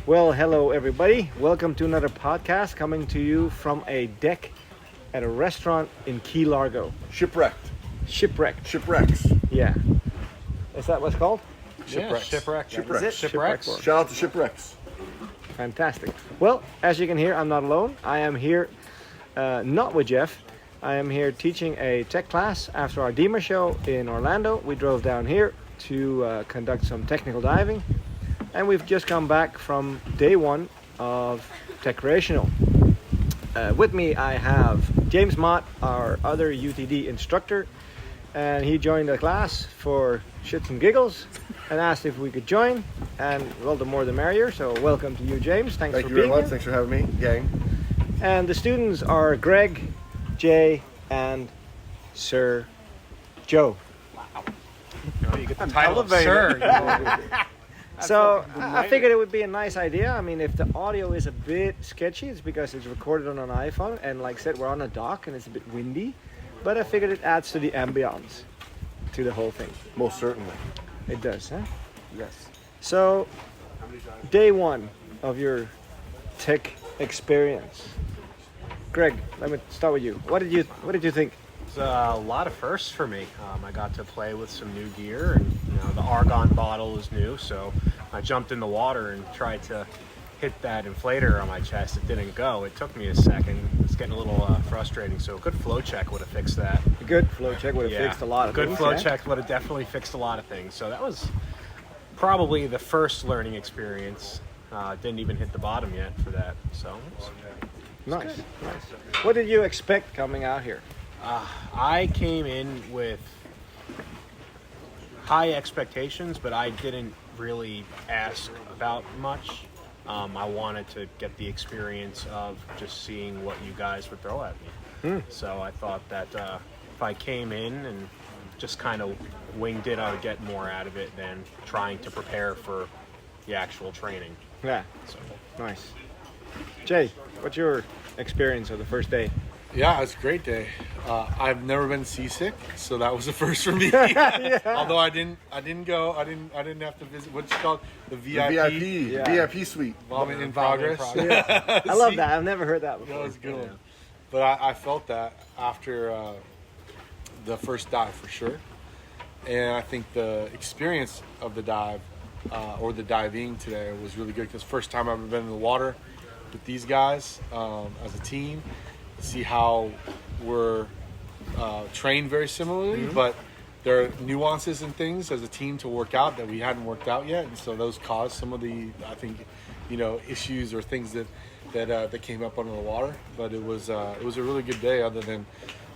Well, hello everybody. Welcome to another podcast coming to you from a deck at a restaurant in Key Largo. Shipwrecked. Shipwrecks. Yeah. Is that what's called? Shipwrecks. Shipwreck. That is it? Shipwrecks. Shout out to Shipwrecks. Fantastic. Well, as you can hear, I'm not alone. I am here not with Jeff. I am here teaching a tech class after our DEMA show in Orlando. We drove down here to conduct some technical diving. And we've just come back from day one of Techtraining. With me I have James Mott, our other UTD instructor, and he joined the class for shits and giggles and asked if we could join, and well, the more the merrier, so welcome to you, James. Thanks Thank for you very being much. here. Thanks for having me, gang. And the students are Greg, Jay, and Sir Joe. Oh, you get the title of elevated. sir. So I figured it would be a nice idea. I mean, if the audio is a bit sketchy, it's because it's recorded on an iPhone, and like I said, we're on a dock and it's a bit windy, but I figured it adds to the ambiance, to the whole thing. Most certainly. It does, huh? Yes. So, day one of your tech experience. Greg, let me start with you. What did you think? It's a lot of firsts for me. I got to play with some new gear, and the argon bottle is new, so I jumped in the water and tried to hit that inflator on my chest. It didn't go. It took me a second. It's getting a little frustrating, so a good flow check would have fixed that. A good flow check would have fixed a lot of good things. flow yeah? check would have definitely fixed a lot of things. So that was probably the first learning experience. Didn't even hit the bottom yet for that. So Nice. What did you expect coming out here? I came in with high expectations, but I didn't really ask about much. I wanted to get the experience of just seeing what you guys would throw at me. So I thought that if I came in and just kind of winged it, I would get more out of it than trying to prepare for the actual training. Yeah, So nice. Jay, what's your experience of the first day? Yeah, it's a great day. I've never been seasick, so that was a first for me. Yeah. Although I didn't go. I didn't have to visit. What's it called? The VIP. The VIP, VIP suite. Vomit in progress. I love that. I've never heard that before. That was a good one. But I felt that after the first dive for sure, and I think the experience of the dive or the diving today was really good because first time I've ever been in the water with these guys as a team. See how we're trained very similarly, but there are nuances and things as a team to work out that we hadn't worked out yet, and so those caused some of the, I think, issues or things that came up under the water. But it was a really good day. Other than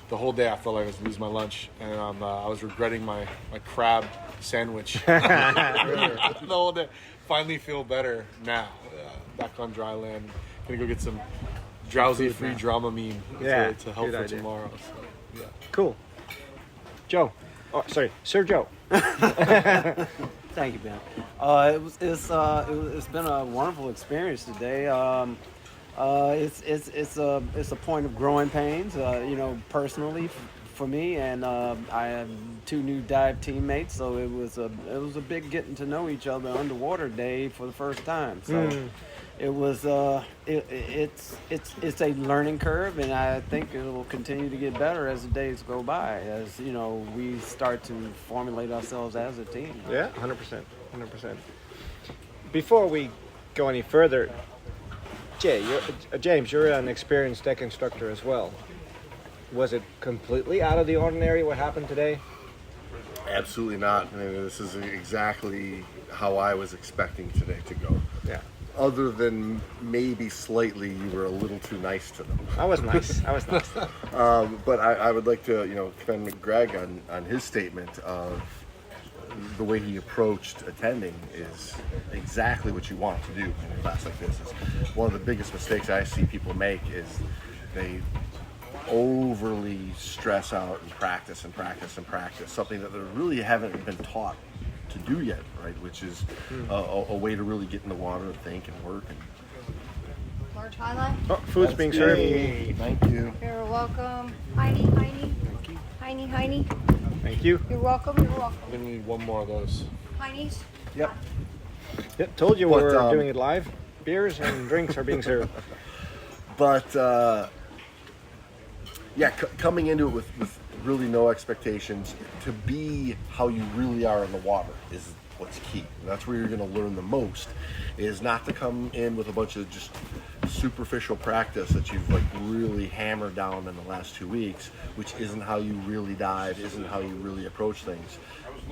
the whole day, I felt like I was losing my lunch, and I was regretting my crab sandwich the whole day. Finally, feel better now. Back on dry land, gonna go get some drowsy free Dramamine to help for tomorrow. So, yeah. Cool. Joe. Oh, sorry, Sir Joe. Thank you, Ben. It's been a wonderful experience today. It's a point of growing pains, personally for me, and I have two new dive teammates, so it was a big getting to know each other underwater day for the first time. So. It was it's a learning curve, and I think it will continue to get better as the days go by, as we start to formulate ourselves as a team. Yeah, 100%. Before we go any further, James, you're an experienced deck instructor as well. Was it completely out of the ordinary what happened today? Absolutely not. I mean, this is exactly how I was expecting today to go. Yeah. Other than maybe slightly, you were a little too nice to them. I was nice. But I would like to, commend Greg on his statement of the way he approached attending is exactly what you want to do in a class like this. It's one of the biggest mistakes I see people make is they overly stress out and practice, something that they really haven't been taught to do yet, right? Which is a way to really get in the water and think and work. And Large highlight. Oh, food's being served. Thank you. You're welcome. Heine. Heine. Thank you. You're welcome. I'm gonna need one more of those. Heine's. Yep. Yep. Told you we But, were doing it live. beers and drinks are being served. But coming into it with really no expectations, to be how you really are in the water is what's key. And that's where you're going to learn the most, is not to come in with a bunch of just superficial practice that you've like really hammered down in the last 2 weeks, which isn't how you really dive, isn't how you really approach things.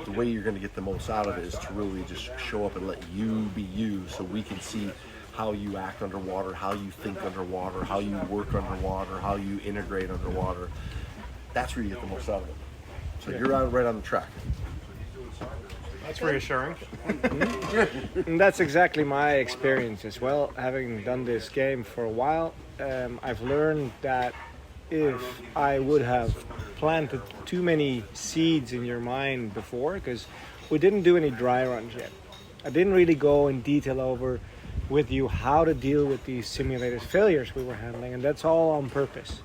The way you're going to get the most out of it is to really just show up and let you be you, so we can see how you act underwater, how you think underwater, how you work underwater, how you integrate underwater. That's where you get the most out of it. So you're right on the track. That's reassuring. And that's exactly my experience as well. Having done this game for a while, I've learned that if I would have planted too many seeds in your mind before, because we didn't do any dry runs yet. I didn't really go in detail over with you how to deal with these simulated failures we were handling, and that's all on purpose.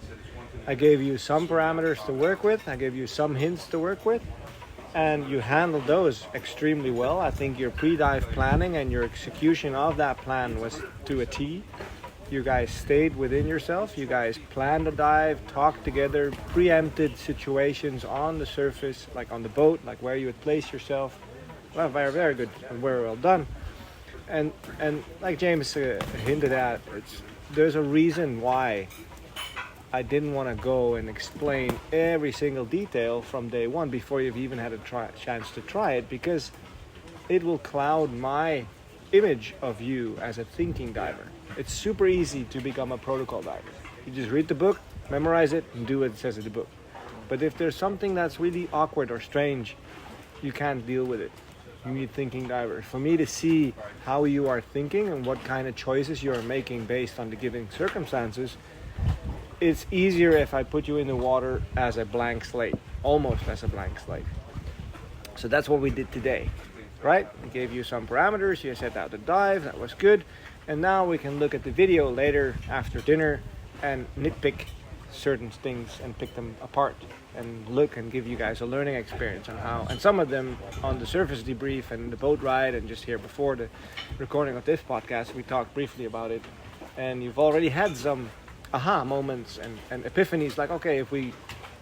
I gave you some parameters to work with, I gave you some hints to work with, and you handled those extremely well. I think your pre-dive planning and your execution of that plan was to a T. You guys stayed within yourself, you guys planned a dive, talked together, preempted situations on the surface, like on the boat, like where you would place yourself. Well, very, very good and very well done. And like James hinted at, there's a reason why I didn't want to go and explain every single detail from day one before you've even had a chance to try it, because it will cloud my image of you as a thinking diver. It's super easy to become a protocol diver. You just read the book, memorize it, and do what it says in the book. But if there's something that's really awkward or strange, you can't deal with it. You need thinking divers. For me to see how you are thinking and what kind of choices you are making based on the given circumstances, it's easier if I put you in the water as a blank slate, almost as a blank slate. So that's what we did today, right? We gave you some parameters, you set out the dive, that was good. And now we can look at the video later after dinner and nitpick certain things and pick them apart and look and give you guys a learning experience on how, and some of them on the surface debrief and the boat ride, and just here before the recording of this podcast, we talked briefly about it. And you've already had some aha moments and epiphanies, like, okay, if we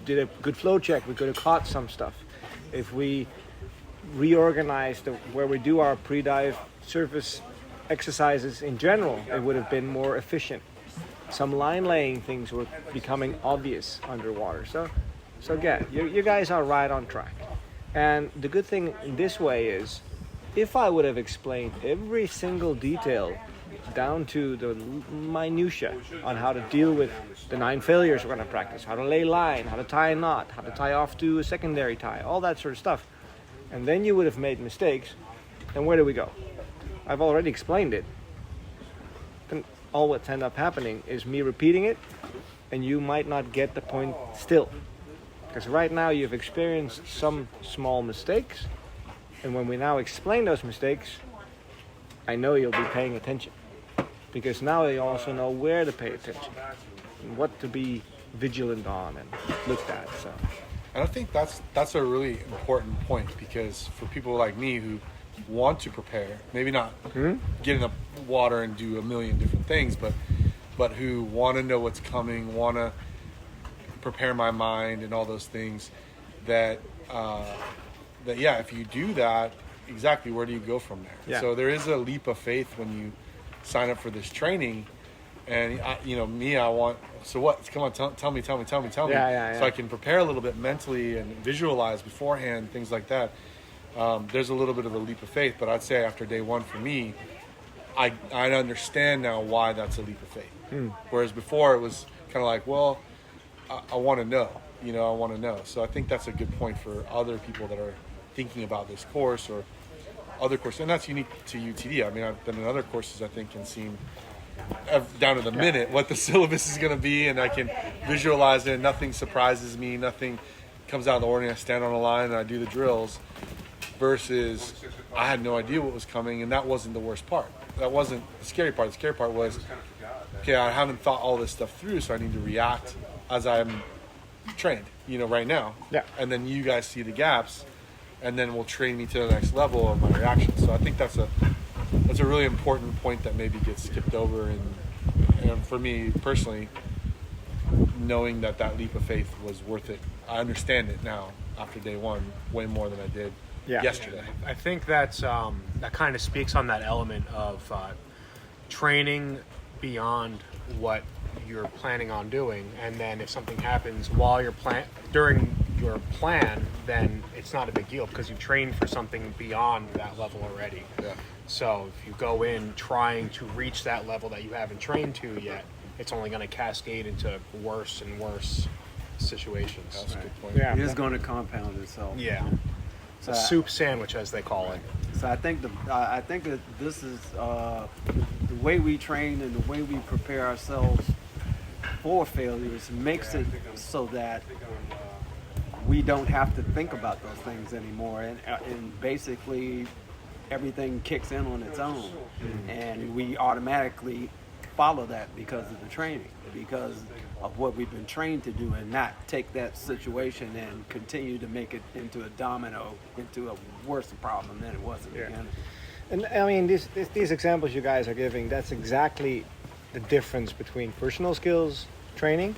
did a good flow check, we could have caught some stuff. If we reorganized where we do our pre-dive surface exercises in general, it would have been more efficient. Some line laying things were becoming obvious underwater. So yeah, you guys are right on track. And the good thing in this way is, if I would have explained every single detail down to the minutia on how to deal with the 9 failures we're going to practice, how to lay line, how to tie a knot, how to tie off to a secondary tie, all that sort of stuff, and then you would have made mistakes, then where do we go? I've already explained it. Then all what's end up happening is me repeating it, and you might not get the point still. Because right now you've experienced some small mistakes, and when we now explain those mistakes, I know you'll be paying attention. Because now you also know where to pay attention, and what to be vigilant on and looked at. So, and I think that's a really important point, because for people like me who want to prepare, maybe not get in the water and do a million different things, but who want to know what's coming, want to prepare my mind and all those things, that if you do that, exactly, where do you go from there? Yeah. So there is a leap of faith when you sign up for this training, and I want, so what? Come on, tell me. Yeah. So I can prepare a little bit mentally and visualize beforehand, things like that. There's a little bit of a leap of faith, but I'd say after day one for me, I understand now why that's a leap of faith. Whereas before it was kind of like, well, I want to know, I want to know. So I think that's a good point for other people that are thinking about this course or other courses, and that's unique to UTD. I mean, I've been in other courses, I think, can seem down to the minute what the syllabus is going to be, and I can visualize it, and nothing surprises me, nothing comes out of the ordinary. I stand on a line and I do the drills, versus I had no idea what was coming, and that wasn't the worst part. That wasn't the scary part. The scary part was, okay, I haven't thought all this stuff through, so I need to react as I'm trained, right now. Yeah. And then you guys see the gaps, and then will train me to the next level of my reaction. So I think that's a that's a really important point that maybe gets skipped over. And for me personally, knowing that leap of faith was worth it, I understand it now after day one way more than I did yesterday. I think that's that kind of speaks on that element of training beyond what you're planning on doing, and then if something happens while you're during your plan, then it's not a big deal because you've trained for something beyond that level already. Yeah. So if you go in trying to reach that level that you haven't trained to yet, it's only going to cascade into worse and worse situations. That's a good point. Yeah. It is going to compound itself. Yeah. So A soup sandwich, as they call it. So I think that this is the way we train and the way we prepare ourselves for failures makes it so that we don't have to think about those things anymore, and basically everything kicks in on its own, and we automatically follow that because of the training, because of what we've been trained to do, and not take that situation and continue to make it into a domino, into a worse problem than it was at the beginning. And I mean, these examples you guys are giving, that's exactly the difference between personal skills training,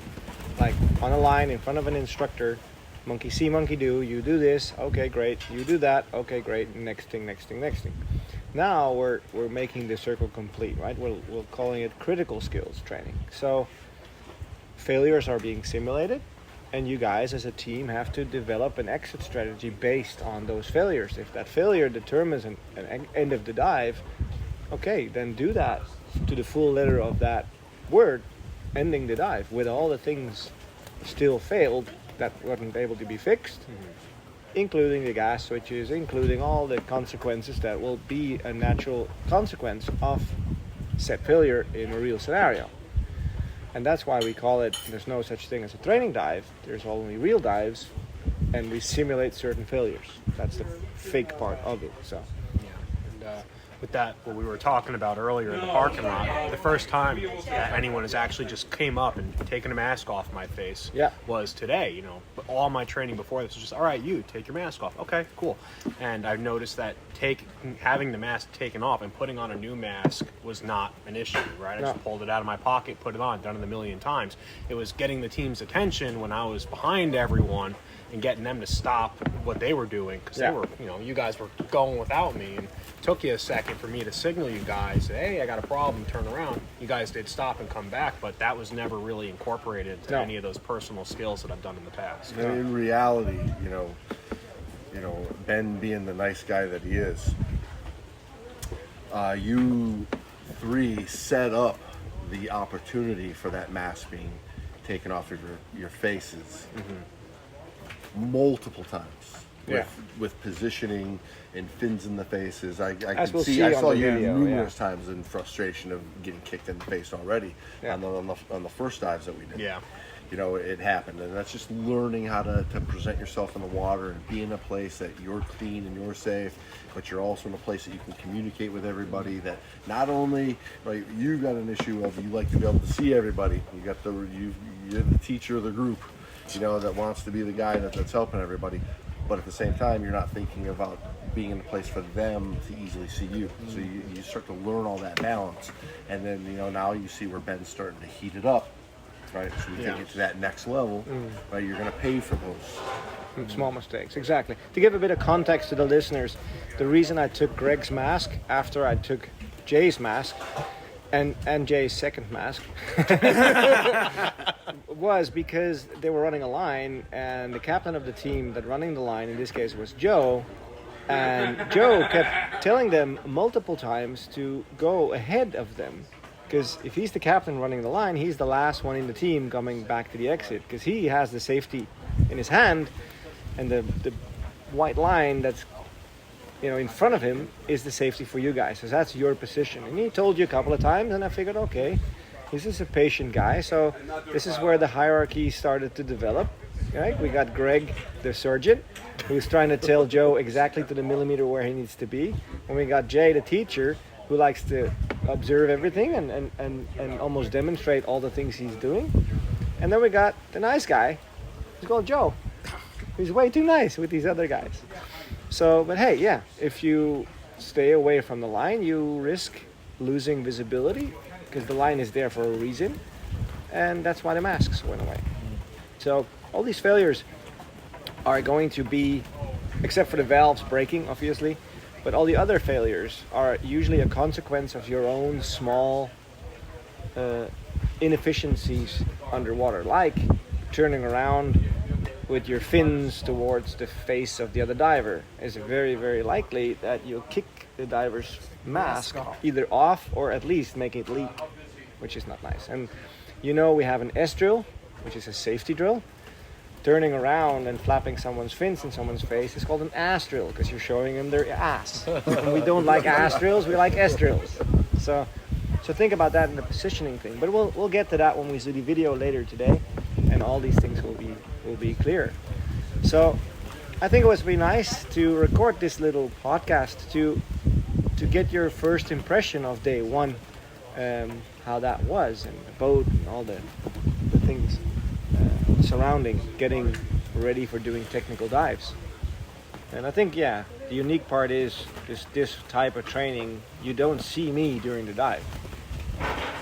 like on a line in front of an instructor, monkey see, monkey do, you do this, okay, great, you do that, okay, great, next thing. Now we're making the circle complete, right? We're calling it critical skills training. So failures are being simulated, and you guys as a team have to develop an exit strategy based on those failures. If that failure determines an end of the dive, okay, then do that to the full letter of that word, ending the dive, with all the things still failed that wasn't able to be fixed, including the gas switches, including all the consequences that will be a natural consequence of said failure in a real scenario. And that's why we call it, there's no such thing as a training dive, there's only real dives, and we simulate certain failures. That's the fake part of it. So And with that, what we were talking about earlier in the parking lot, the first time that anyone has actually just came up and taken a mask off my face was today. You know, but all my training before this was just, all right, you take your mask off. Okay, cool. And I've noticed that having the mask taken off and putting on a new mask was not an issue, right? I just pulled it out of my pocket, put it on, done it a million times. It was getting the team's attention when I was behind everyone and getting them to stop what they were doing, because they were, you guys were going without me, and it took you a second for me to signal you guys, hey, I got a problem, turn around. You guys did stop and come back, but that was never really incorporated into any of those personal skills that I've done in the past. And in reality, Ben being the nice guy that he is, you three set up the opportunity for that mask being taken off of your faces multiple times with positioning and fins in the faces. I saw you numerous times in frustration of getting kicked in the face already on the first dives that we did. Yeah. It happened, and that's just learning how to present yourself in the water and be in a place that you're clean and you're safe, but you're also in a place that you can communicate with everybody. That not only you got an issue of you like to be able to see everybody. You're the teacher of the group, that wants to be the guy that's helping everybody, but at the same time you're not thinking about being in a place for them to easily see you. So you start to learn all that balance, and then now you see where Ben's starting to heat it up. Right, so we take it to that next level. Right, you're going to pay for those small mistakes. Exactly. To give a bit of context to the listeners, the reason I took Greg's mask after I took Jay's mask and Jay's second mask was because they were running a line, and the captain of the team that running the line in this case was Joe, and Joe kept telling them multiple times to go ahead of them. Because if he's the captain running the line, he's the last one in the team coming back to the exit, because he has the safety in his hand, and the white line that's in front of him is the safety for you guys. So that's your position. And he told you a couple of times, and I figured, okay, this is a patient guy. So this is where the hierarchy started to develop. Right? We got Greg, the surgeon, who's trying to tell Joe exactly to the millimeter where he needs to be, and we got Jay, the teacher, who likes to observe everything and almost demonstrate all the things he's doing. And then we got the nice guy, who's called Joe. He's way too nice with these other guys. So, but hey, if you stay away from the line, you risk losing visibility because the line is there for a reason, and that's why the masks went away. So all these failures are going to be, except for the valves breaking, obviously, but all the other failures are usually a consequence of your own small inefficiencies underwater, like turning around with your fins towards the face of the other diver. It's very, very likely that you'll kick the diver's mask either off or at least make it leak, which is not nice. And you know, we have an S drill, which is a safety drill. Turning around and flapping someone's fins in someone's face is called an ass drill because you're showing them their ass. And we don't like ass drills, we like S drills. So think about that in the positioning thing. But we'll get to that when we see the video later today, and all these things will be clear. So I think it was really nice to record this little podcast to get your first impression of day one, how that was, and the boat and all the things surrounding getting ready for doing technical dives. And I think, yeah, the unique part is this type of training, you don't see me during the dive,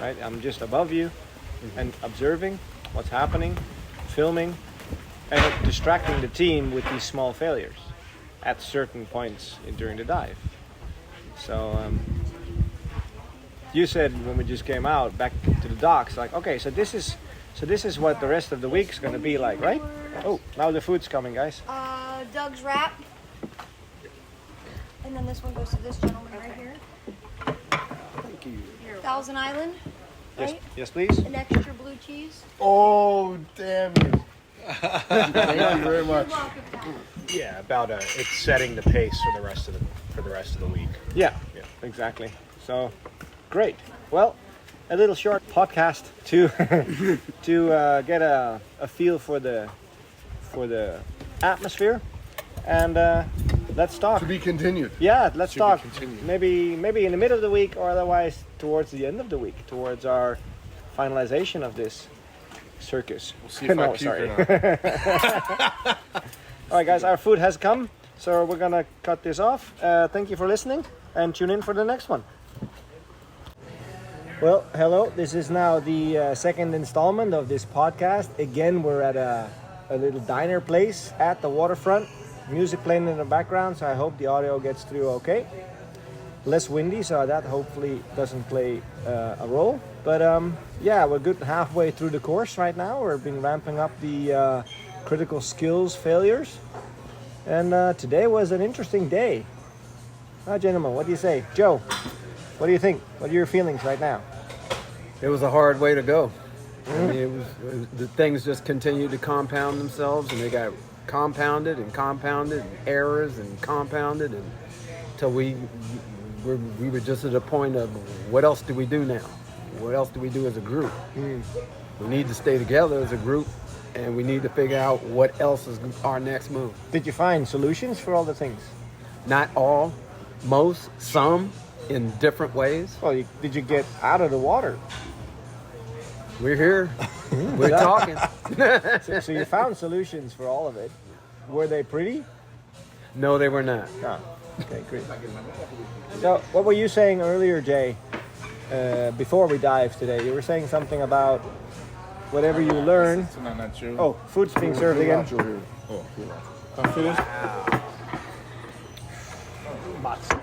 right? I'm just above you and observing what's happening, filming, and distracting the team with these small failures at certain points during the dive. So you said when we just came out back to the docks, like, okay, so this is what the rest of the week's gonna be like, right? Oh, now the food's coming, guys. Doug's wrap. And then this one goes to this gentleman right here. Thank you. Thousand Island, Yes, right? yes, please. An extra blue cheese. Oh, damn you. Thank you very much. You're welcome. Yeah, about it's setting the pace for the rest of the week. Yeah, Yeah. exactly. So, great. Well, a little short podcast to get a feel for the atmosphere, and let's talk. To be continued. Yeah, let's To be talk. continued. Maybe in the middle of the week, or otherwise towards the end of the week, towards our finalization of this circus. We'll see if I puke or not. All right, guys, our food has come, so we're gonna cut this off. Thank you for listening, and tune in for the next one. Well, hello. This is now the second installment of this podcast. Again, we're at a little diner place at the waterfront. Music playing in the background, so I hope the audio gets through okay. Less windy, so that hopefully doesn't play a role. But yeah, we're good halfway through the course right now. We've been ramping up the critical skills failures. And today was an interesting day. Gentlemen, what do you say? Joe, what do you think? What are your feelings right now? It was a hard way to go. I mean, it was the things just continued to compound themselves, and they got compounded and errors and compounded, and until we were just at a point of what else do we do now? What else do we do as a group? We need to stay together as a group, and we need to figure out what else is our next move. Did you find solutions for all the things? Not all, most, some, in different ways. Well, did you get out of the water? We're here. We're talking. So you found solutions for all of it. Were they pretty? No, they were not. Oh, okay, great. So what were you saying earlier, Jay, before we dive today? You were saying something about whatever you learn. Oh, food's being served again.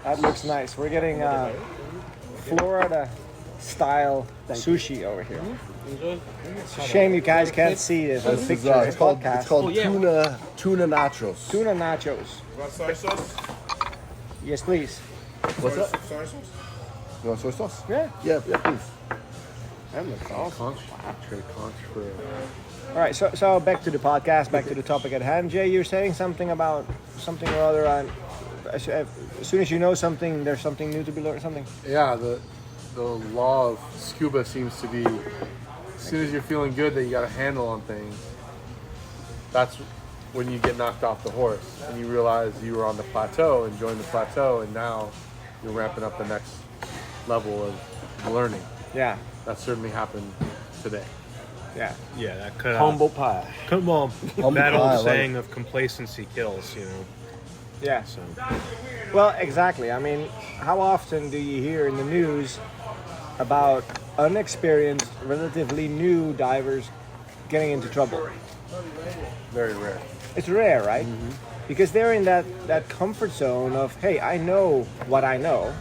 That looks nice. We're getting Florida-style sushi over here. It's a shame you guys can't see this on the picture. It's called tuna nachos. Tuna nachos. You want soy sauce? Yes, please. What's that? Soy sauce? You want soy sauce? Yeah. Yeah, please. That looks awesome. Conch. All right, so back to the podcast, back to the topic at hand. Jay, you're saying something about something or other on. As soon as you know something, there's something new to be learned. Something. Yeah, the law of scuba seems to be, as soon as you're feeling good that you got a handle on things, that's when you get knocked off the horse and you realize you were on the plateau and joined the plateau, and now you're ramping up the next level of learning. Yeah. That certainly happened today. Yeah. Yeah, that could Humble pie. come on. Humble That pie, I old like saying of complacency kills, you know. Yeah. So Well, exactly. I mean, how often do you hear in the news about unexperienced, relatively new divers getting into trouble? Very rare. It's rare, right? Because they're in that comfort zone of, hey, I know what I know,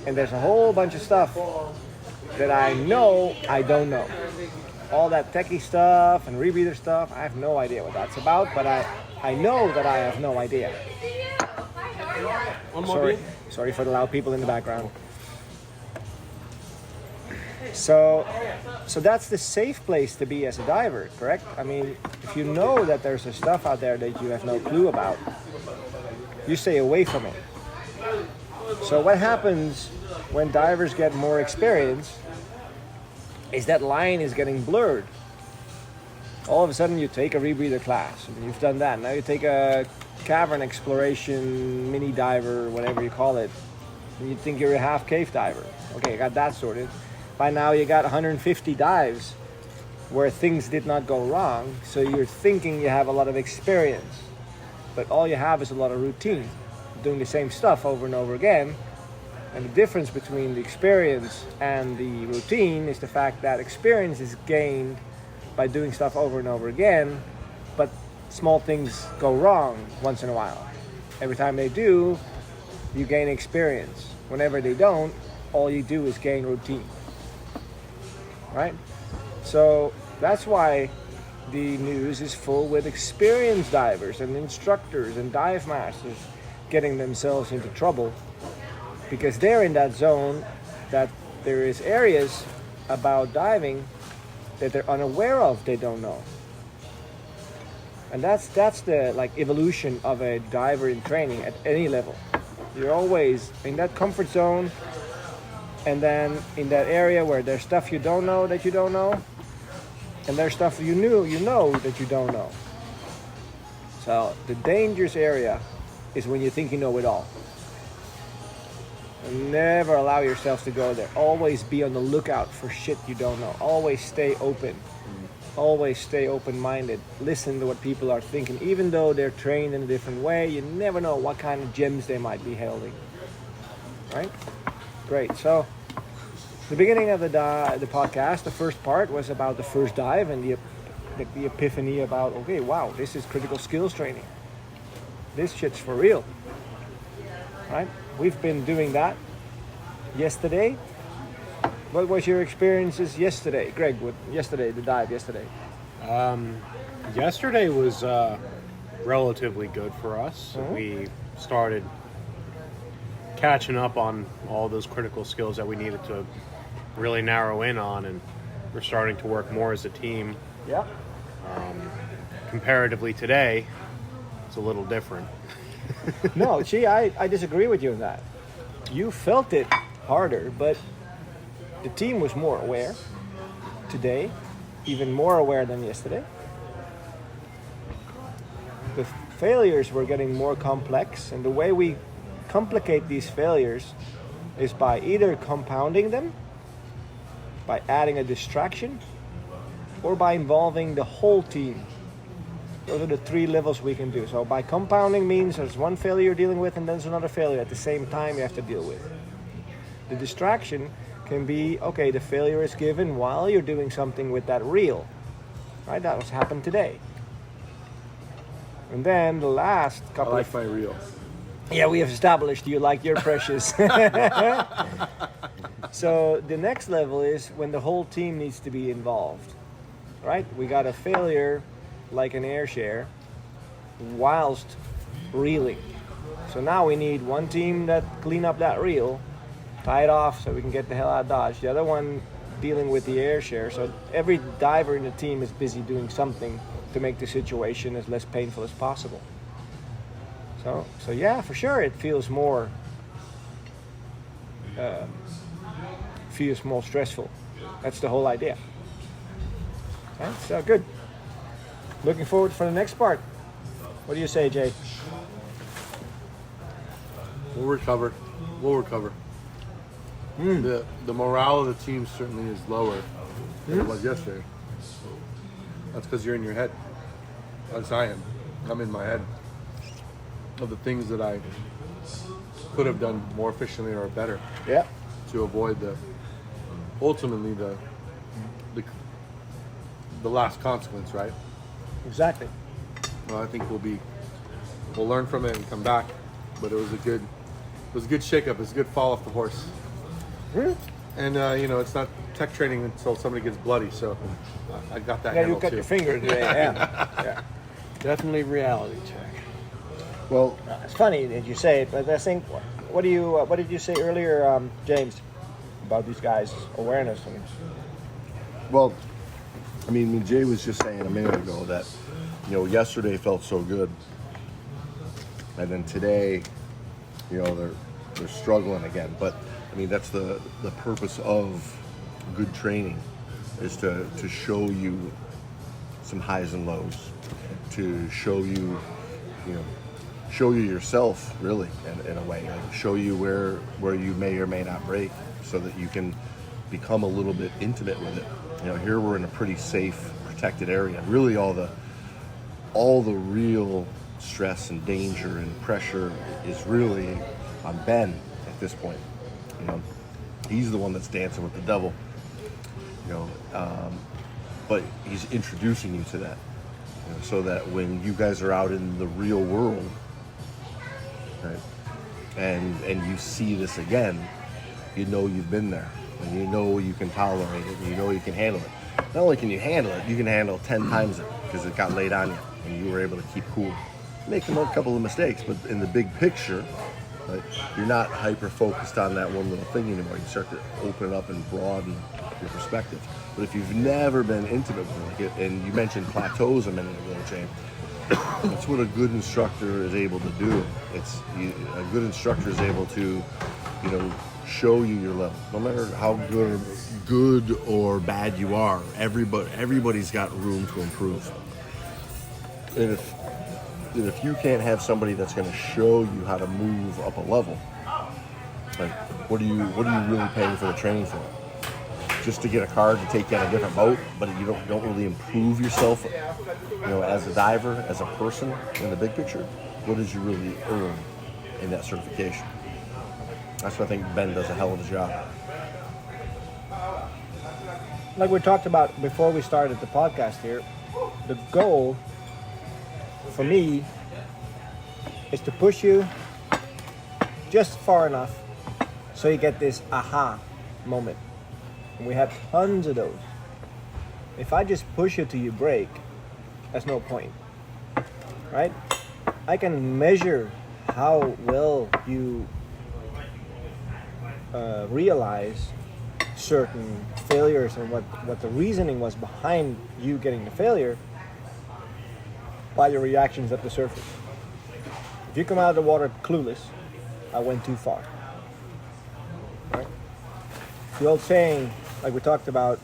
and there's a whole bunch of stuff that I know I don't know. All that techie stuff and rebreather stuff, I have no idea what that's about, but I know that I have no idea. One more Sorry, beer? sorry for the loud people in the background. So that's the safe place to be as a diver, correct? I mean, if you know that there's a stuff out there that you have no clue about, you stay away from it. So what happens when divers get more experience is that line is getting blurred. All of a sudden you take a rebreather class, and you've done that. Now you take a cavern exploration mini diver, whatever you call it, and you think you're a half cave diver. Okay, I got that sorted. By now you got 150 dives where things did not go wrong, so you're thinking you have a lot of experience, but all you have is a lot of routine, doing the same stuff over and over again. And the difference between the experience and the routine is the fact that experience is gained by doing stuff over and over again, but small things go wrong once in a while. Every time they do, you gain experience. Whenever they don't, all you do is gain routine. Right? So that's why the news is full with experienced divers and instructors and dive masters getting themselves into trouble, because they're in that zone that there is areas about diving that they're unaware of, they don't know. And that's the like evolution of a diver in training at any level. You're always in that comfort zone, and then in that area where there's stuff you don't know that you don't know, and there's stuff you know that you don't know. So the dangerous area is when you think you know it all. And never allow yourself to go there. Always be on the lookout for shit you don't know. Always stay open. Always stay open-minded. Listen to what people are thinking. Even though they're trained in a different way, you never know what kind of gems they might be holding. Right? Great. So the beginning of the podcast, the first part was about the first dive and the epiphany about, okay, wow, this is critical skills training. This shit's for real. Right? We've been doing that yesterday. What was your experiences yesterday, Greg? With yesterday, the dive yesterday. Yesterday was relatively good for us. We started catching up on all those critical skills that we needed to really narrow in on, and we're starting to work more as a team. Yeah. Comparatively today, it's a little different. No, see, I disagree with you on that. You felt it harder, but the team was more aware today, even more aware than yesterday. The failures were getting more complex, and the way we complicate these failures is by either compounding them, by adding a distraction, or by involving the whole team. Those are the three levels we can do. So by compounding means there's one failure you're dealing with and then there's another failure at the same time you have to deal with. The distraction can be, okay, the failure is given while you're doing something with that reel. Right? That was happened today. And then the last couple I like my reel. Yeah, we have established you like your precious. So the next level is when the whole team needs to be involved. Right? We got a failure like an air share whilst reeling. So now we need one team that clean up that reel, tie it off so we can get the hell out of Dodge. The other one dealing with the air share. So every diver in the team is busy doing something to make the situation as less painful as possible. So yeah, for sure it feels more stressful. That's the whole idea. Okay, so good. Looking forward for the next part. What do you say, Jay? We'll recover. The morale of the team certainly is lower than it was yesterday. That's because you're in your head. As I am. I'm in my head of the things that I could have done more efficiently or better Yeah. to avoid ultimately the last consequence, right? Exactly. Well, I think we'll learn from it and come back. But it was a good shakeup. It was a good fall off the horse. And it's not tech training until somebody gets bloody. So I got that. Yeah, you handled cut too. your finger today. Yeah. Definitely reality check. Well, It's funny that you say it, but I think what did you say earlier, James, about these guys' awareness? well, I mean, Jay was just saying a minute ago that, yesterday felt so good, and then today, they're struggling again. But I mean, that's the purpose of good training, is to show you some highs and lows, to show you, show you yourself really in a way, like show you where you may or may not break, so that you can become a little bit intimate with it. Here we're in a pretty safe, protected area. Really, all the real stress and danger and pressure is really on Ben at this point. He's the one that's dancing with the devil. But he's introducing you to that, so that when you guys are out in the real world, right, and you see this again, you've been there, and you can tolerate it, and you can handle it. Not only can you handle it, you can handle 10 times it, because it got laid on you, and you were able to keep cool. Make a couple of mistakes, but in the big picture, right, you're not hyper-focused on that one little thing anymore. You start to open it up and broaden your perspective. But if you've never been intimate with it, and you mentioned plateaus a minute ago, Jane, that's what a good instructor is able to do. A good instructor is able to, show you your level. No matter how good or bad you are, everybody's got room to improve. And if you can't have somebody that's going to show you how to move up a level, like what are you really paying for the training for? Just to get a card to take you on a different boat, but you don't really improve yourself, as a diver, as a person in the big picture. What did you really earn in that certification? That's what I think Ben does a hell of a job. Like we talked about before we started the podcast here, the goal for me is to push you just far enough so you get this aha moment. And we have tons of those. If I just push you till you break, that's no point, right? I can measure how well you realize certain failures and what the reasoning was behind you getting the failure by your reactions at the surface. If you come out of the water clueless, I went too far. Right? The old saying, like we talked about,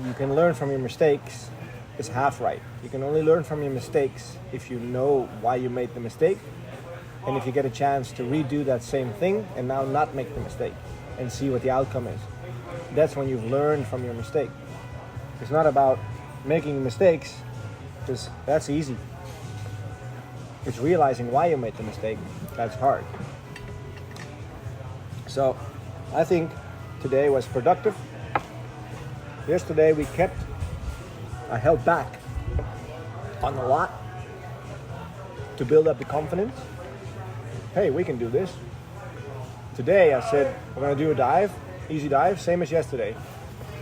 you can learn from your mistakes, is half right. You can only learn from your mistakes if you know why you made the mistake, and if you get a chance to redo that same thing and now not make the mistake and see what the outcome is. That's when you've learned from your mistake. It's not about making mistakes, because that's easy. It's realizing why you made the mistake that's hard. So I think today was productive. Yesterday I held back on a lot to build up the confidence. Hey, we can do this. Today I said, we're going to do a dive, easy dive, same as yesterday.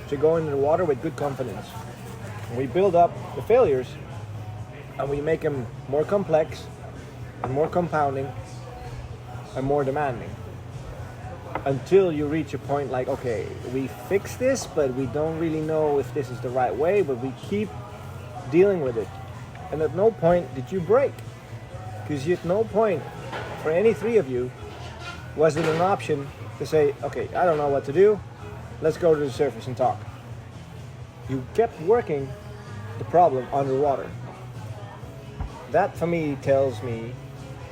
So go into the water with good confidence. And we build up the failures and we make them more complex and more compounding and more demanding. Until you reach a point like, okay, we fixed this, but we don't really know if this is the right way, but we keep dealing with it. And at no point did you break. Because at no point for any three of you was it an option to say, okay, I don't know what to do, let's go to the surface and talk. You kept working the problem underwater. That for me tells me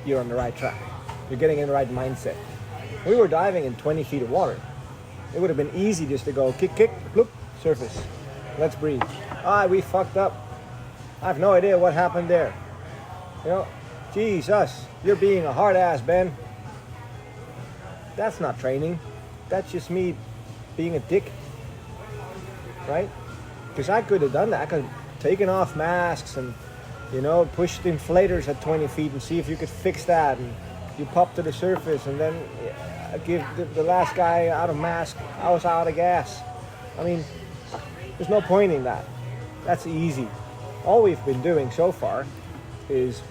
you're on the right track. You're getting in the right mindset. We were diving in 20 feet of water. It would have been easy just to go kick, bloop, surface. Let's breathe. We fucked up. I have no idea what happened there. Jesus, you're being a hard ass, Ben. That's not training. That's just me being a dick, right? Because I could have done that. I could have taken off masks and, pushed inflators at 20 feet and see if you could fix that. And you pop to the surface and then give the last guy out of mask, I was out of gas. I mean, there's no point in that. That's easy. All we've been doing so far is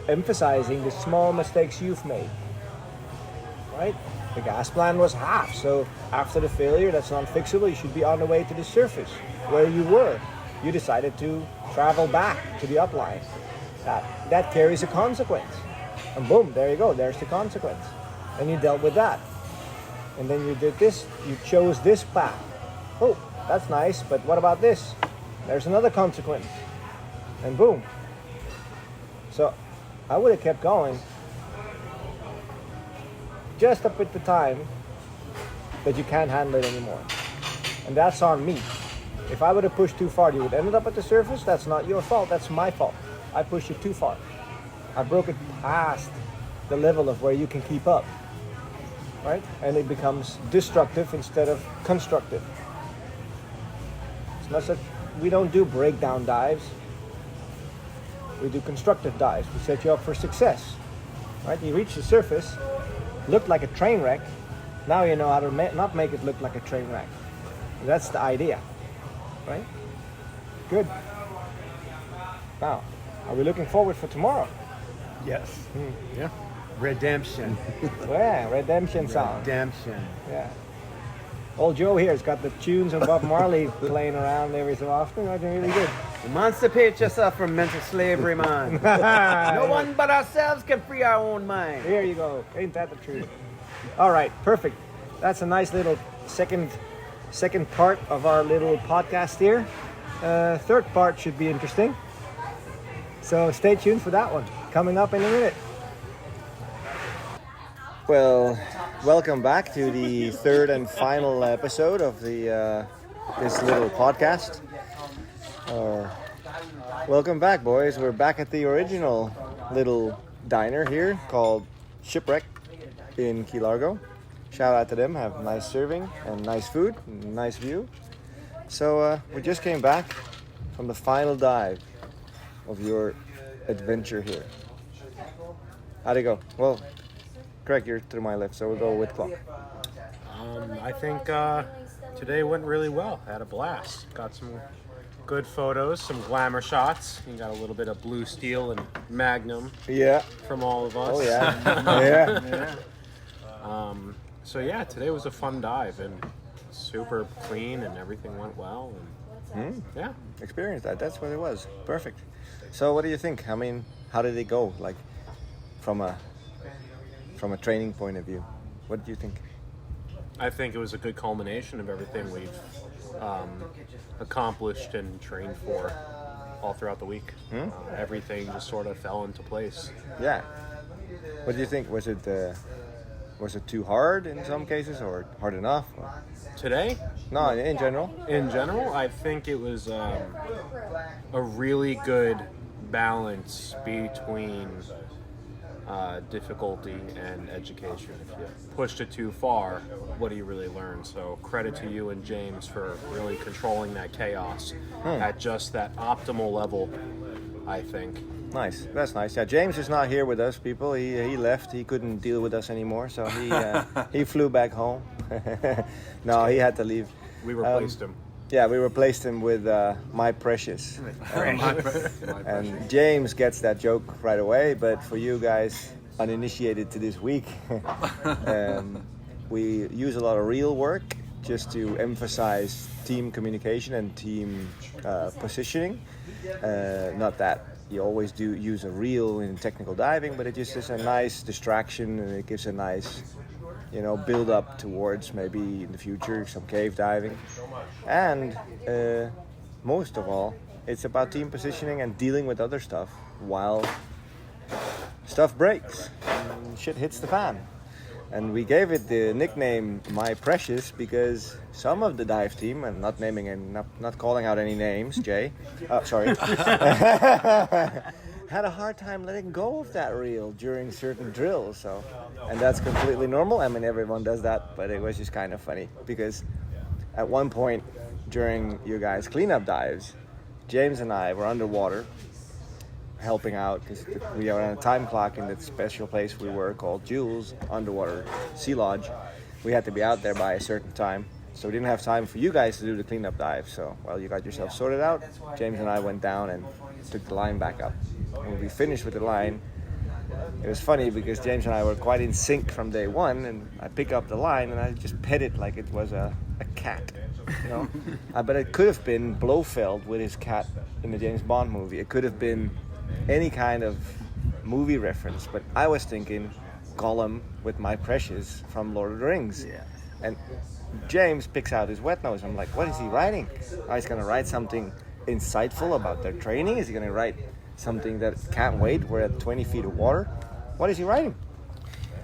emphasizing the small mistakes you've made, right? The gas plan was half, so after the failure that's non-fixable, you should be on the way to the surface where you were. You decided to travel back to the upline. That carries a consequence. And boom, there you go, there's the consequence. And you dealt with that. And then you did this, you chose this path. Oh, that's nice, but what about this? There's another consequence. And boom. So I would have kept going just up at the time that you can't handle it anymore. And that's on me. If I would have pushed too far, you would end up at the surface. That's not your fault, that's my fault. I pushed it too far. I broke it past the level of where you can keep up, right? And it becomes destructive instead of constructive. It's not that we don't do breakdown dives. We do constructive dives. We set you up for success, right? You reach the surface, looked like a train wreck. Now you know how to not make it look like a train wreck. That's the idea, right? Good. Now, are we looking forward for tomorrow? Yes. Yeah. Redemption. Yeah, redemption song. Redemption. Yeah. Old Joe here has got the tunes of Bob Marley playing around every so often. I think really good. Emancipate yourself from mental slavery, man. No one but ourselves can free our own mind. Here you go. Ain't that the truth? All right, perfect. That's a nice little second part of our little podcast here. Third part should be interesting. So stay tuned for that one. Coming up in a minute. Well, welcome back to the third and final episode of the this little podcast. Welcome back, boys. We're back at the original little diner here called Shipwreck in Key Largo. Shout out to them. Have nice serving and nice food, and nice view. So we just came back from the final dive of your adventure here. How'd it go? Well, Craig, you're to my left, so we'll go with clock. I think today went really well. Had a blast. Got some good photos, some glamour shots. You got a little bit of blue steel and Magnum Yeah. from all of us. Oh yeah. Yeah. So yeah, today was a fun dive and super clean and everything went well. And yeah. Experienced that. That's what it was. Perfect. So what do you think? I mean, how did it go? Like from a training point of view, what do you think? I think it was a good culmination of everything we've accomplished and trained for all throughout the week. Everything just sort of fell into place. Yeah. What do you think? Was it too hard in some cases, or hard enough? Or? Today? No, in general. In general, I think it was a really good balance between difficulty and education. If you pushed it too far, what do you really learn? So credit to you and James for really controlling that chaos at just that optimal level, I think. Nice. That's nice. Yeah, James is not here with us, people. He left. He couldn't deal with us anymore, so he flew back home. No, he had to leave. We replaced him. Yeah, we replaced him with My Precious. And James gets that joke right away, but for you guys uninitiated to this week, we use a lot of reel work just to emphasize team communication and team positioning. Not that you always do use a reel in technical diving, but it just is a nice distraction and it gives a nice build up towards maybe in the future some cave diving. And most of all, it's about team positioning and dealing with other stuff while stuff breaks and shit hits the fan. And we gave it the nickname My Precious because some of the dive team, and not naming and not calling out any names, Jay, sorry, had a hard time letting go of that reel during certain drills. So, and that's completely normal. I mean, everyone does that, but it was just kind of funny because at one point during you guys' cleanup dives, James and I were underwater helping out because we are on a time clock in that special place we were called Jules Underwater Sea Lodge. We had to be out there by a certain time, so we didn't have time for you guys to do the cleanup dive. So while you got yourself sorted out, James and I went down and took the line back up. When we finished with the line, it was funny because James and I were quite in sync from day one, and I pick up the line and I just pet it like it was a cat, you know. But it could have been Blofeld with his cat in the James Bond movie. It could have been any kind of movie reference, but I was thinking Gollum with my precious from Lord of the Rings. Yeah. And James picks out his wet nose. I'm like, what is he writing? Oh, he's gonna write something insightful about their training? Is he gonna write something that can't wait? We're at 20 feet of water. What is he writing?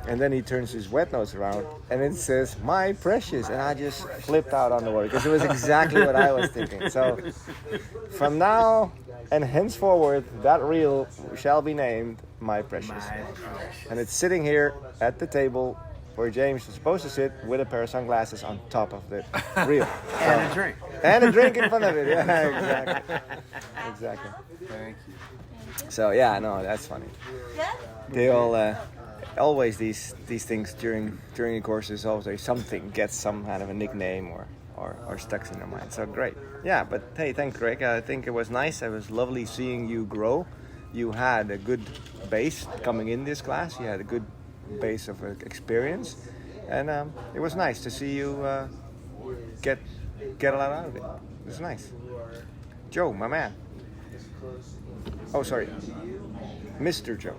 And then he turns his wet nose around and it says, my precious. And I just flipped out on the water because it was exactly what I was thinking. So from now and henceforward, that reel shall be named My Precious. And it's sitting here at the table where James is supposed to sit with a pair of sunglasses on top of the reel. And a drink. And a drink in front of it. Yeah, exactly. Thank you. So yeah, no, that's funny. They all always these things during the courses, always something gets some kind of a nickname or stuck in their mind. So great. Yeah, but hey, thanks, Greg. I think it was nice. It was lovely seeing you grow. You had a good base coming in this class. You had a good base of experience, and it was nice to see you get a lot out of it. It was nice. Joe, my man. Oh, sorry, Mr. Joe.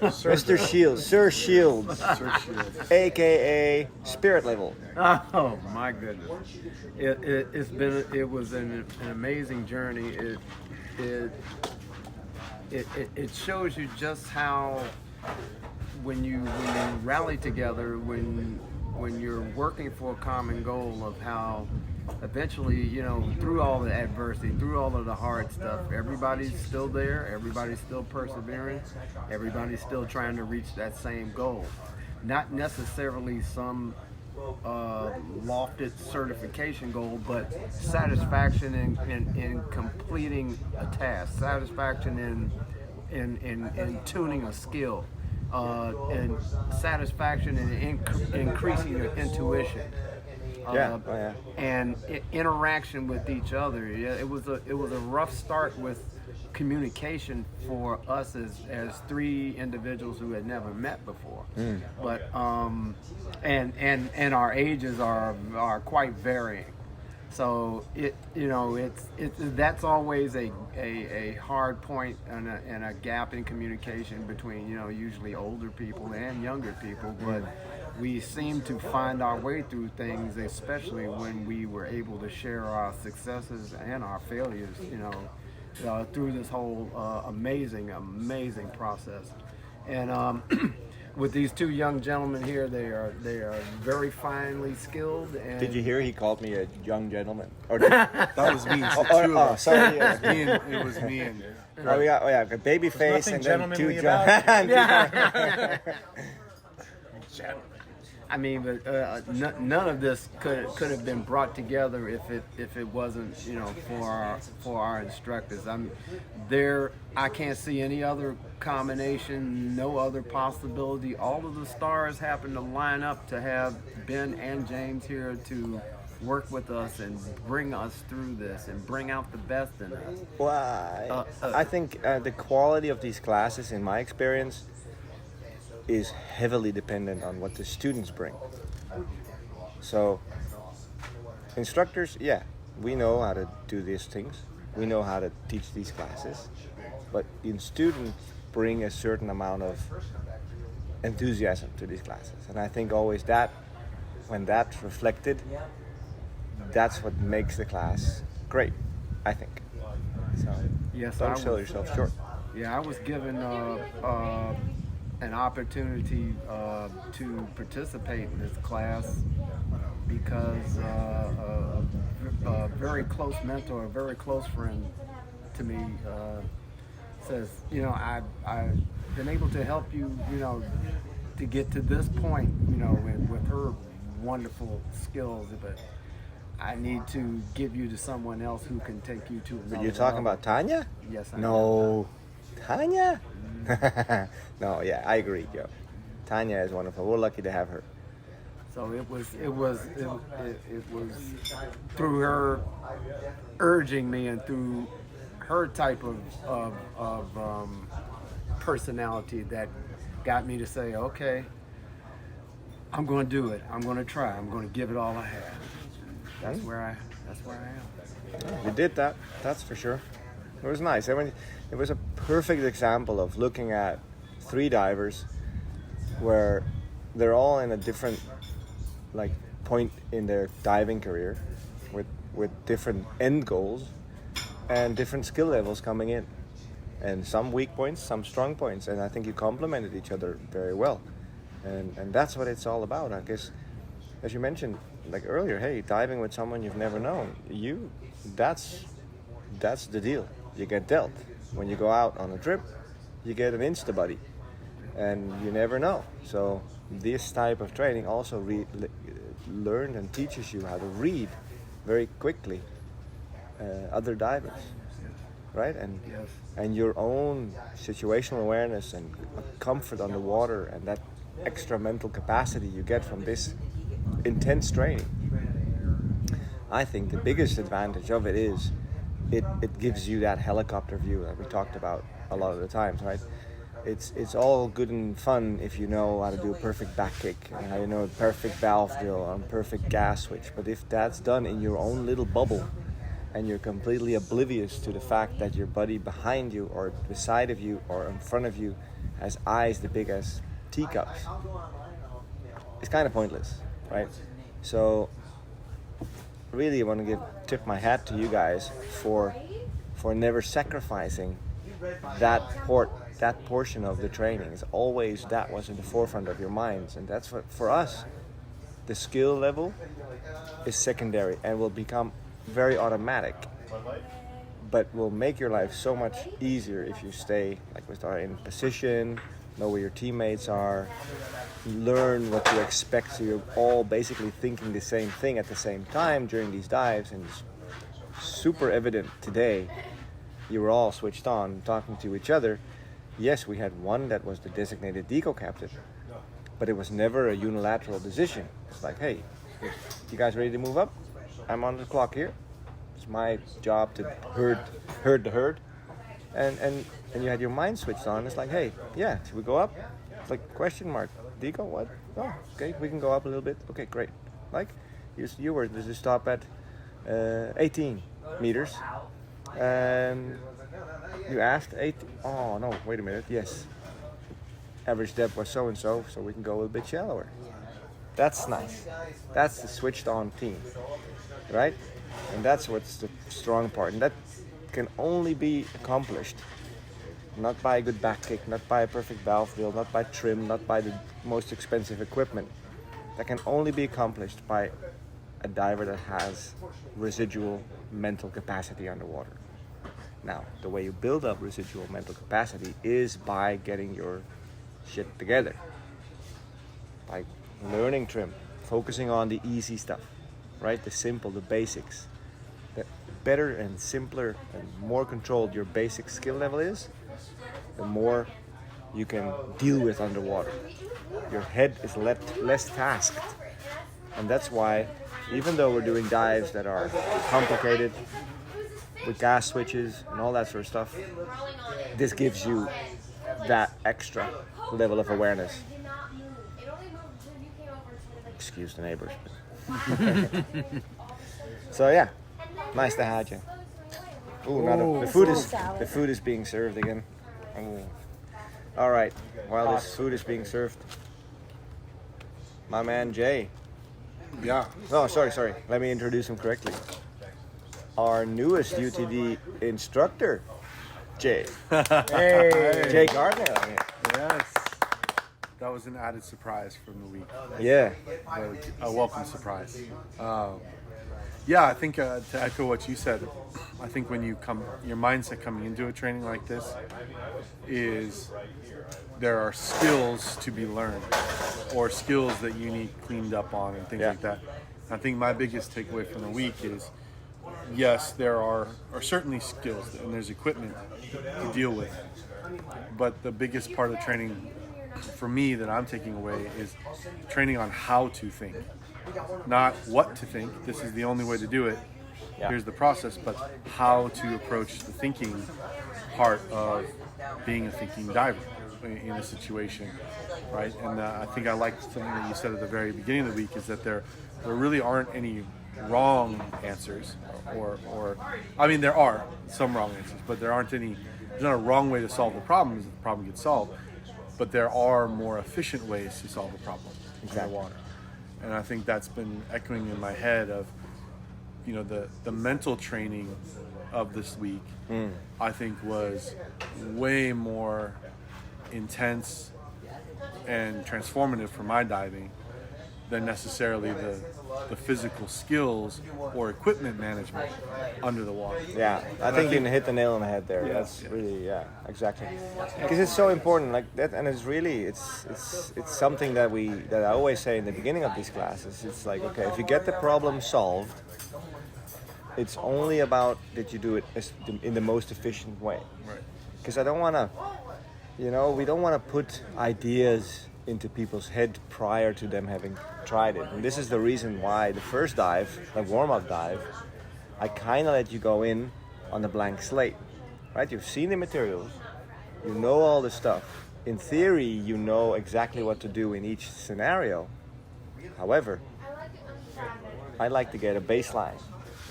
Mr. Shields, Sir Shields, aka Spirit Level. Oh my goodness! It was an amazing journey. It shows you just how when you rally together, when you're working for a common goal, of how eventually, you know, through all the adversity, through all of the hard stuff, everybody's still there, everybody's still persevering, everybody's still trying to reach that same goal. Not necessarily some lofted certification goal, but satisfaction in completing a task, satisfaction in tuning a skill, and satisfaction in increasing your intuition. And interaction with each other. Yeah, it was a rough start with communication for us as three individuals who had never met before. But and our ages are quite varying. So that's always a hard point and a gap in communication between, you know, usually older people and younger people, but we seem to find our way through things, especially when we were able to share our successes and our failures, you know, through this whole amazing process. And with these two young gentlemen here, they are very finely skilled. And did you hear he called me a young gentleman? Or That was me. Two of us. Sorry, It was me and a baby face and then two gentlemanly about Gentlemen. I mean, but none of this could have been brought together if it wasn't, you know, for our instructors. I can't see any other combination, no other possibility. All of the stars happen to line up to have Ben and James here to work with us and bring us through this and bring out the best in us. Well, I think the quality of these classes, in my experience, is heavily dependent on what the students bring. So instructors, yeah, we know how to do these things. We know how to teach these classes. But the students bring a certain amount of enthusiasm to these classes. And I think always that, when that's reflected, that's what makes the class great, I think. So Yes, don't sell yourself short. Yeah, I was given an opportunity to participate in this class because a very close mentor, a very close friend to me, says, you know, I've been able to help you, you know, to get to this point, you know, with her wonderful skills, but I need to give you to someone else who can take you to another You're talking level. about Tanya? Yes, I am. No. Tanya? No, yeah, I agree, Joe. Tanya is wonderful. We're lucky to have her. So it was through her urging me and through her type of personality that got me to say, okay, I'm going to do it. I'm going to try. I'm going to give it all I have. That's where I am. You did that, that's for sure. It was nice. I mean, it was a perfect example of looking at 3 divers where they're all in a different point in their diving career with different end goals and different skill levels coming in. And some weak points, some strong points. And I think you complemented each other very well. And that's what it's all about. I guess, as you mentioned earlier, hey, diving with someone you've never known, that's the deal. You get dealt. When you go out on a trip, you get an insta buddy, and you never know. So this type of training also learns and teaches you how to read very quickly other divers, right? And your own situational awareness and comfort underwater, and that extra mental capacity you get from this intense training. I think the biggest advantage of it is it gives you that helicopter view that we talked about a lot of the times, right? It's all good and fun if you know how to do a perfect back kick and how you know a perfect valve drill and perfect gas switch. But if that's done in your own little bubble and you're completely oblivious to the fact that your buddy behind you or beside of you or in front of you has eyes the big as teacups, it's kind of pointless, right? So really I want to tip my hat to you guys for never sacrificing that portion of the training. It's always that was in the forefront of your minds, and that's what for us the skill level is secondary and will become very automatic, but will make your life so much easier if you stay in position, know where your teammates are, learn what to expect, so you're all basically thinking the same thing at the same time during these dives. And it's super evident today, you were all switched on talking to each other. Yes, we had one that was the designated deco captain, but it was never a unilateral decision. It's like, hey, you guys ready to move up? I'm on the clock here. It's my job to herd the herd. And you had your mind switched on. It's like, hey, yeah, should we go up? It's like, question mark. Deco, what? Oh, okay, we can go up a little bit. Okay, great. You were to stop at 18 meters. And you asked 8. Oh, no, wait a minute. Yes. Average depth was so-and-so, so we can go a little bit shallower. That's nice. That's the switched on team, right? And that's what's the strong part. And that can only be accomplished not by a good back kick, not by a perfect valve drill, not by trim, not by the most expensive equipment. That can only be accomplished by a diver that has residual mental capacity underwater. Now, the way you build up residual mental capacity is by getting your shit together. By learning trim, focusing on the easy stuff, right? The simple, the basics. The better and simpler and more controlled your basic skill level is, the more you can deal with underwater. Your head is less tasked. And that's why, even though we're doing dives that are complicated, with gas switches and all that sort of stuff, this gives you that extra level of awareness. Excuse the neighbors. So yeah, nice to have you. Ooh, the food is being served again. Ooh. All right, while this food is being served, my man Jay. Yeah. Oh, sorry. Let me introduce him correctly. Our newest UTD instructor, Jay. Hey. Jay Gardner. Yes. That was an added surprise from the week. Yeah. A welcome surprise. Yeah, I think to echo what you said, I think when you your mindset coming into a training like this is there are skills to be learned or skills that you need cleaned up on and things like that. I think my biggest takeaway from the week is, yes, there are certainly skills and there's equipment to deal with, but the biggest part of training for me that I'm taking away is training on how to think, not what to think. This is the only way to do it. Here's the process, but how to approach the thinking part of being a thinking diver in a situation, right? And I think I liked something that you said at the very beginning of the week is that there really aren't any wrong answers, or I mean there are some wrong answers, but there's not a wrong way to solve the problem. The problem gets solved, but there are more efficient ways to solve a problem in the water. And I think that's been echoing in my head of, you know, the mental training of this week, I think was way more intense and transformative for my diving than necessarily the physical skills or equipment management under the water. Yeah, I think you hit the nail on the head there. That's really, exactly. Because it's so important, like that, and it's really, it's something that I always say in the beginning of these classes. It's like, okay, if you get the problem solved, it's only about that you do it in the most efficient way. Right. Because I don't want to, we don't want to put ideas into people's head prior to them having tried it. And this is the reason why the first dive, the warm-up dive, I kind of let you go in on a blank slate, right? You've seen the materials, you know all the stuff. In theory, you know exactly what to do in each scenario. However, I like to get a baseline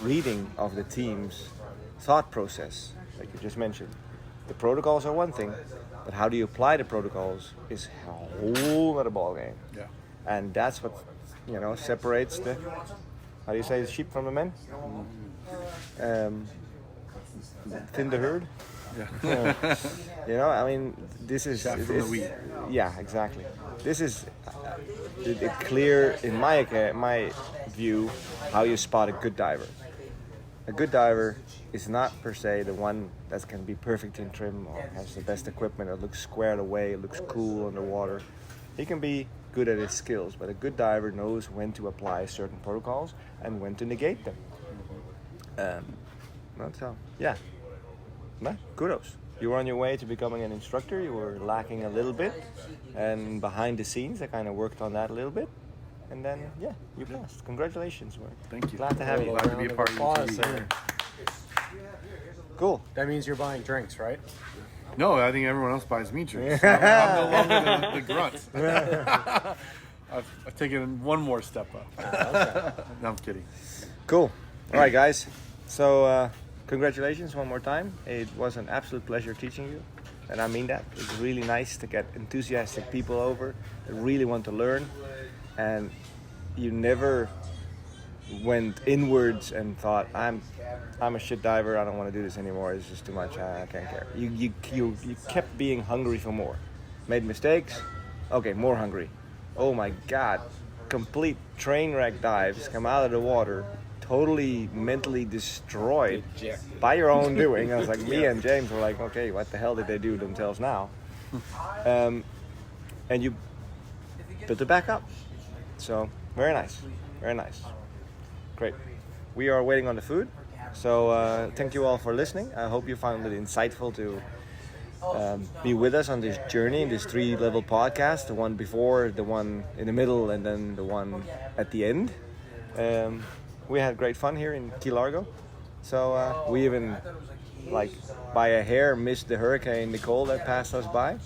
reading of the team's thought process, like you just mentioned. The protocols are one thing, but how do you apply the protocols is a whole other ballgame. Yeah. And that's what, separates the, how do you say, the sheep from the men? Thin the herd? Yeah. I mean, this is... Chaff from the wheat. Yeah, exactly. This is clear, in my view, how you spot a good diver. A good diver is not per se the one that can be perfect in trim or has the best equipment or looks squared away, looks cool underwater. He can be good at his skills, but a good diver knows when to apply certain protocols and when to negate them. Kudos. You were on your way to becoming an instructor. You were lacking a little bit, and behind the scenes, I kind of worked on that a little bit. And then, you passed. Congratulations, man. Thank you. Glad to have you. Glad to be a part of Applause, you. sir. Cool. That means you're buying drinks, right? No, I think everyone else buys me drinks. I'm no longer the grunt. I've taken one more step up. Okay. No, I'm kidding. Cool. All right, guys. So, congratulations one more time. It was an absolute pleasure teaching you. And I mean that. It's really nice to get enthusiastic people over that really want to learn. And you never went inwards and thought, I'm a shit diver, I don't want to do this anymore, it's just too much, I can't care. You kept being hungry for more. Made mistakes, okay, more hungry. Oh my God, complete train wreck dives, come out of the water, totally mentally destroyed by your own doing. I was like, me and James were like, okay, what the hell did they do themselves now? And you built it back up. So, very nice, very nice. Great. We are waiting on the food. So, thank you all for listening. I hope you found it insightful to be with us on this journey, in this 3-level podcast. The one before, the one in the middle, and then the one at the end. We had great fun here in Key Largo. So, we even, by a hair, missed the hurricane Nicole that passed us by.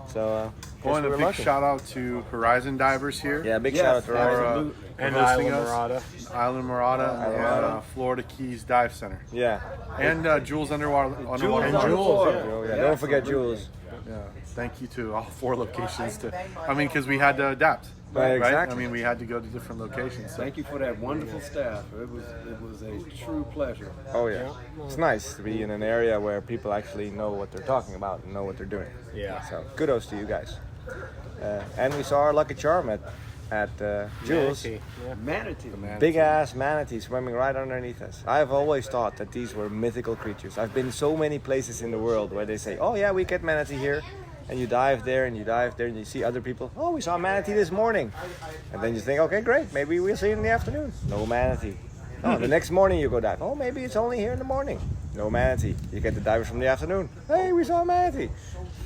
So, and a big shout out to Horizon Divers here. Yeah, big shout out to Horizon. And hosting Island us. Island Murata and Florida Keys Dive Center. Yeah. And Jules Underwater. And Jules, Yeah, don't forget Jules. Yeah. Thank you to all 4 locations. Because we had to adapt. Right, exactly. I mean, we had to go to different locations. So. Thank you for that wonderful staff. It was a true pleasure. Oh yeah, it's nice to be in an area where people actually know what they're talking about and know what they're doing. Yeah. So kudos to you guys. And we saw our lucky charm at at Jules. Manatee, yeah. Manatee. Big ass manatee swimming right underneath us. I've always thought that these were mythical creatures. I've been so many places in the world where they say, oh yeah, we get manatee here. And you dive there and you dive there and you see other people, oh, we saw a manatee this morning. And then you think, okay, great, maybe we'll see it in the afternoon. No manatee. Oh, the next morning you go dive. Oh, maybe it's only here in the morning. No manatee. You get the divers from the afternoon. Hey, we saw a manatee.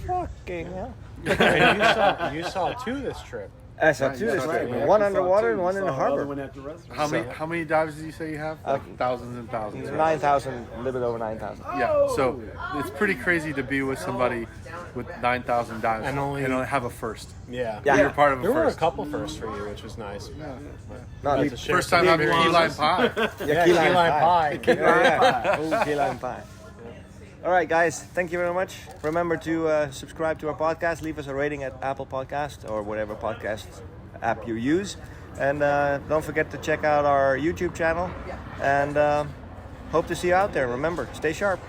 Fucking hell. And you saw two this trip. I saw two this right. trip. One underwater and one in the harbor. One at the restaurant. How many dives did you say you have? Like thousands and thousands. Right? 9,000, a little bit over 9,000. Yeah. So it's pretty crazy to be with somebody with 9,000 dives And only have a first. Yeah. Yeah. You're part of a There were a first. couple firsts for you, which was nice. No, Got to share First some time having key experiences. lime pie. yeah, Key lime pie. Yeah. Oh, key lime pie. All right, guys. Thank you very much. Remember to subscribe to our podcast. Leave us a rating at Apple Podcast or whatever podcast app you use. And don't forget to check out our YouTube channel. And hope to see you out there. Remember, stay sharp.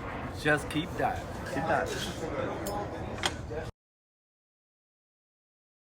Just keep diving. Keep diving.